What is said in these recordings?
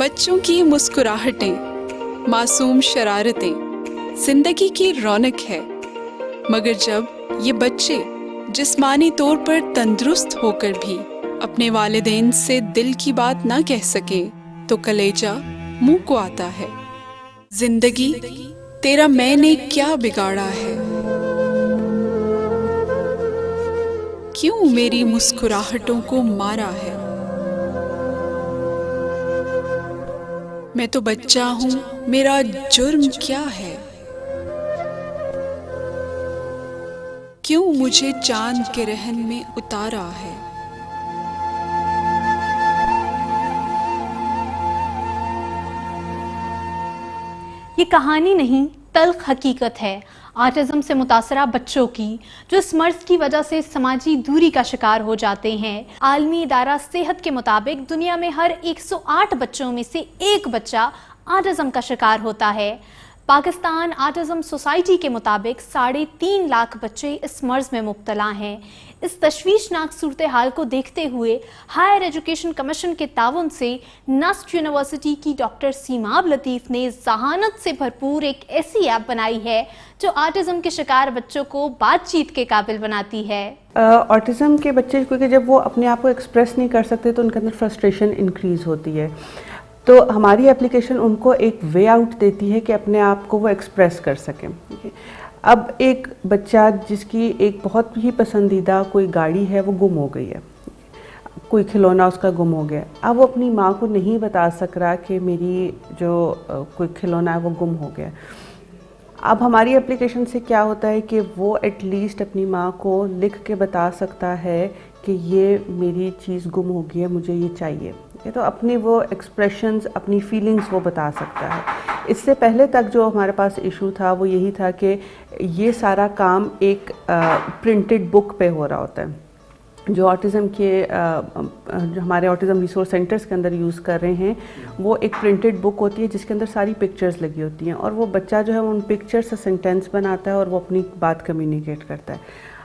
बच्चों की मुस्कुराहटें, मासूम शरारतें जिंदगी की रौनक है। मगर जब ये बच्चे जिस्मानी तौर पर तंदुरुस्त होकर भी अपने वालिदैन से दिल की बात ना कह सके तो कलेजा मुंह को आता है। जिंदगी तेरा मैंने क्या बिगाड़ा है, क्यों मेरी मुस्कुराहटों को मारा है। मैं तो बच्चा हूँ, मेरा जुर्म क्या है, क्यों मुझे चांद के रहन में उतारा है। ये कहानी नहीं, तल्ख हकीकत है ऑटिज्म से मुतासरा बच्चों की, जो इस मर्ज की वजह से समाजी दूरी का शिकार हो जाते हैं। आलमी इदारा सेहत के मुताबिक दुनिया में हर 108 बच्चों में से एक बच्चा ऑटिज्म का शिकार होता है। पाकिस्तान ऑटिज्म सोसाइटी के मुताबिक 3.5 लाख बच्चे इस मर्ज में मुब्तला हैं। इस तशवीशनाक सूरत हाल को देखते हुए हायर एजुकेशन कमीशन के ताउन से नस्ट यूनिवर्सिटी की डॉक्टर सीमाब लतीफ़ ने जहानत से भरपूर एक ऐसी ऐप बनाई है जो ऑटिज्म के शिकार बच्चों को बातचीत के काबिल बनाती है। ऑटिज्म के बच्चे क्योंकि जब वो अपने आप को एक्सप्रेस नहीं कर सकते तो उनके अंदर फ्रस्ट्रेशन इंक्रीज होती है, तो हमारी एप्लीकेशन उनको एक वे आउट देती है कि अपने आप को वो एक्सप्रेस कर सकें। अब एक बच्चा जिसकी एक बहुत ही पसंदीदा कोई गाड़ी है वो गुम हो गई है, कोई खिलौना उसका गुम हो गया, अब वो अपनी माँ को नहीं बता सक रहा कि मेरी जो कोई खिलौना है वो गुम हो गया। अब हमारी एप्लीकेशन से क्या होता है कि वो एटलीस्ट अपनी माँ को लिख के बता सकता है कि ये मेरी चीज़ गुम हो गई है, मुझे ये चाहिए। तो अपनी वो एक्सप्रेशंस, अपनी फीलिंग्स वो बता सकता है। इससे पहले तक जो हमारे पास इशू था वो यही था कि ये सारा काम एक प्रिंटेड बुक पे हो रहा होता है। जो ऑटिज़म के जो हमारे ऑटिज़म रिसोर्स सेंटर्स के अंदर यूज़ कर रहे हैं वो एक प्रिंटेड बुक होती है जिसके अंदर सारी पिक्चर्स लगी होती हैं, और वो बच्चा जो है उन पिक्चर्स से सेंटेंस बनाता है और वो अपनी बात कम्युनिकेट करता है।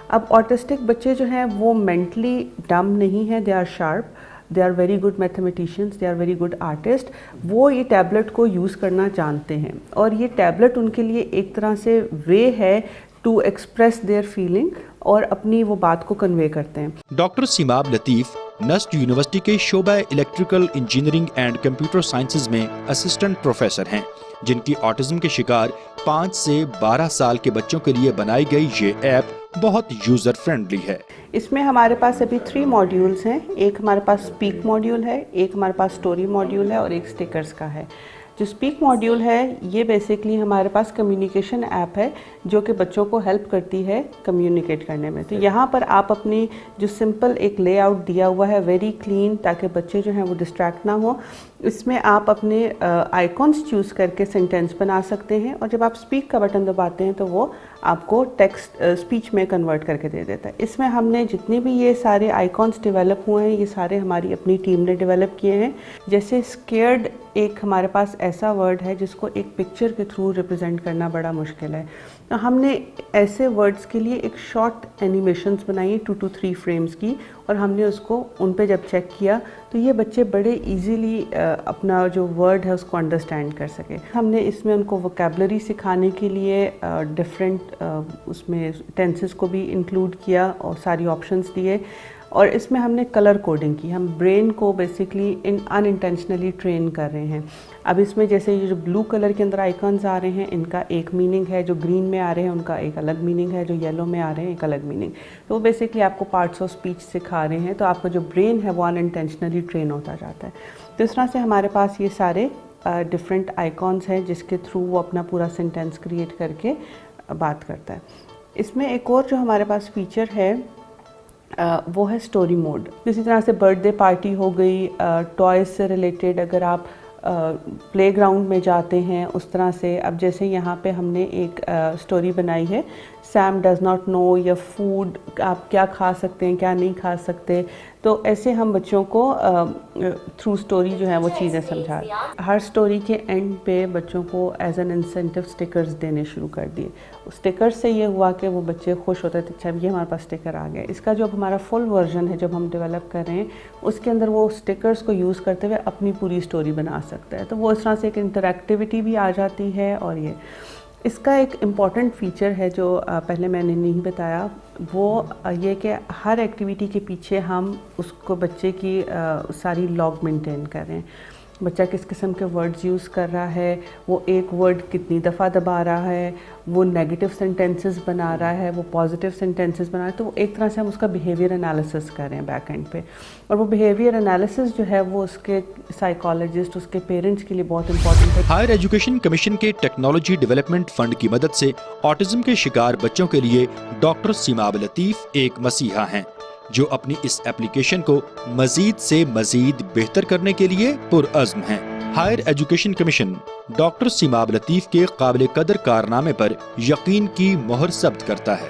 अब ऑटिस्टिक बच्चे जो हैं वो मेंटली डम नहीं हैं, they are sharp, they are very good mathematicians, they are very good artist. वो ये टैबलेट को यूज़ करना जानते हैं और ये टैबलेट उनके लिए एक तरह से वे है टू एक्सप्रेस देयर फीलिंग और अपनी वो बात को कन्वे करते हैं। Doctor Seemab Latif NUST university के शोबा electrical engineering and computer sciences में असिस्टेंट प्रोफेसर हैं, जिनकी ऑटिज्म के शिकार 5 से 12 साल के बच्चों के लिए बनाई गई ये ऐप बहुत यूजर फ्रेंडली है। इसमें हमारे पास अभी 3 मॉड्यूल्स हैं। एक हमारे पास स्पीक मॉड्यूल है, एक हमारे पास स्टोरी मॉड्यूल है और एक स्टिकर्स का है। जो स्पीक मॉड्यूल है ये बेसिकली हमारे पास कम्युनिकेशन ऐप है जो कि बच्चों को हेल्प करती है कम्युनिकेट करने में। तो यहाँ पर आप अपनी जो सिंपल एक लेआउट दिया हुआ है वेरी क्लीन, ताकि बच्चे जो हैं वो डिस्ट्रैक्ट ना हो। इसमें आप अपने आइकॉन्स चूज़ करके सेंटेंस बना सकते हैं और जब आप स्पीक का बटन दबाते हैं तो वो आपको टेक्स्ट स्पीच में कन्वर्ट करके दे देता है। इसमें हमने जितने भी ये सारे आइकॉन्स डेवलप हुए हैं ये सारे हमारी अपनी टीम ने डेवलप किए हैं। जैसे स्केयर्ड एक हमारे पास ऐसा वर्ड है जिसको एक पिक्चर के थ्रू रिप्रेजेंट करना बड़ा मुश्किल है, तो हमने ऐसे वर्ड्स के लिए एक शॉर्ट एनिमेशंस बनाई 2 to 3 फ्रेम्स की, और हमने उसको उन पे जब चेक किया तो ये बच्चे बड़े इजीली अपना जो वर्ड है उसको अंडरस्टैंड कर सके। हमने इसमें उनको वोकैबलरी सिखाने के लिए डिफरेंट उसमें टेंसेस को भी इंक्लूड किया और सारी ऑप्शंस दिए, और इसमें हमने कलर कोडिंग की। हम ब्रेन को बेसिकली अनइंटेंशनली ट्रेन कर रहे हैं। अब इसमें जैसे ये जो ब्लू कलर के अंदर आइकॉन्स आ रहे हैं इनका एक मीनिंग है, जो ग्रीन में आ रहे हैं उनका एक अलग मीनिंग है, जो येलो में आ रहे हैं एक अलग मीनिंग। तो बेसिकली आपको पार्ट्स ऑफ स्पीच सिखा रहे हैं, तो आपका जो ब्रेन है वो अनइंटेंशनली ट्रेन होता जाता है। तो इस तरह से हमारे पास ये सारे डिफरेंट आइकॉन्स हैं जिसके थ्रू वो अपना पूरा सेंटेंस क्रिएट करके बात करता है। इसमें एक और जो हमारे पास फीचर है वो है स्टोरी मोड। इसी तरह से बर्थडे पार्टी हो गई, टॉयज़ से रिलेटेड अगर आप प्लेग्राउंड में जाते हैं उस तरह से। अब जैसे यहाँ पे हमने एक स्टोरी बनाई है, सैम डज़ नॉट नो या फूड, आप क्या खा सकते हैं क्या नहीं खा सकते, तो ऐसे हम बच्चों को थ्रू स्टोरी जो है वो चीज़ें समझा रहे हैं। हर स्टोरी के एंड पे बच्चों को एज एन इंसेंटिव स्टिकर्स देने शुरू कर दिए। स्टिकर्स से ये हुआ कि वो बच्चे खुश होते थे, अच्छा ये हमारे पास स्टिकर आ गए। इसका जो अब हमारा फुल वर्जन है जब हम डेवलप कर रहे हैं, उसके अंदर वो स्टिकर्स को यूज़ करते हुए अपनी पूरी स्टोरी बना सकता है। तो वो इस तरह से एक इंटरैक्टिविटी भी आ जाती है। और ये इसका एक इम्पॉर्टेंट फ़ीचर है जो पहले मैंने नहीं बताया, वो ये कि हर एक्टिविटी के पीछे हम उसको बच्चे की सारी लॉग मेंटेन कर रहे हैं। बच्चा किस किस्म के वर्ड्स यूज़ कर रहा है, वो एक वर्ड कितनी दफ़ा दबा रहा है, वो नेगेटिव सेंटेंसेस बना रहा है, वो पॉजिटिव सेंटेंसेस बना रहा है। तो वो एक तरह से हम उसका बिहेवियर एनालिसिस कर रहे हैं बैक एंड पे। और वो बिहेवियर एनालिसिस जो है वो उसके साइकोलॉजिस्ट, उसके पेरेंट्स के लिए बहुत इंपॉर्टेंट है। हायर एजुकेशन कमीशन के टेक्नोलॉजी डेवलपमेंट फंड की मदद से ऑटिज्म के शिकार बच्चों के लिए डॉक्टर सीमाब लतीफ़ एक मसीहा हैं, जो अपनी इस एप्लीकेशन को मजीद से मजीद बेहतर करने के लिए पुरअज़्म हैं। Higher education commission doctor Seemab लतीफ़ के काबिल कदर कारनामे पर यकीन की मोहर जब्त करता है।